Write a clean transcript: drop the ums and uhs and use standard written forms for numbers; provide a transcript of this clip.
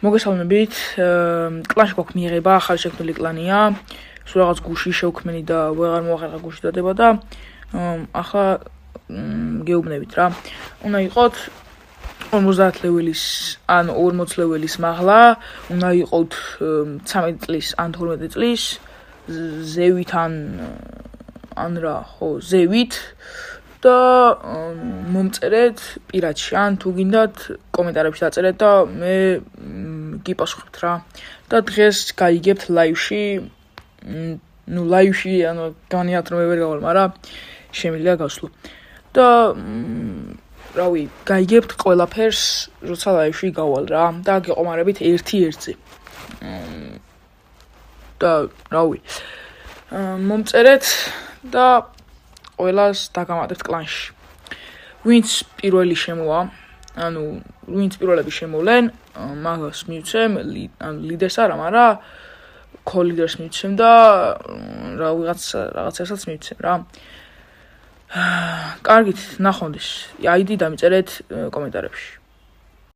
მოგესალმებით, კლანში გვაქვს მიიღება, ახალი შექმნილი კლანია, სულ რაღაც გუში შევქმნი და ვეღარ მოახერხა გუში დადება და ახლა გეუბნებით რა. უნდა იყოთ 50 ლეველის ან 40 ლეველის მაღლა, უნდა იყოთ 13 წლის ან 12 წლის ზევით ან რა, ხო, ზევით და მომწერეთ პირადში ან თუ გინდათ კომენტარებში დაწერეთ და მე გიპასუხებთ რა. და დღეს გაიგებთ ლაივში, ლაივში განიათ რომ ვერ გავალ, მაგრამ შემიძლია გავსვლო. და რავი, გაიგებთ ყველაფერს, როცა ლაივში გავალ რა და გეყომარებით ერთ-ერთზე. და რავი, მომწერეთ და ყველას დაგამატებთ კლანში. ვინც პირველი შემოვა, ანუ ვინც პირველები შემოვლენ, მაგას მივცემ, ლიდერს არა, მაგრამ კოლიდერს მივცემ და რა რაღაცასაც მივცემ რა. კარგით, ნახვამდის. ID დამიწერეთ კომენტარებში.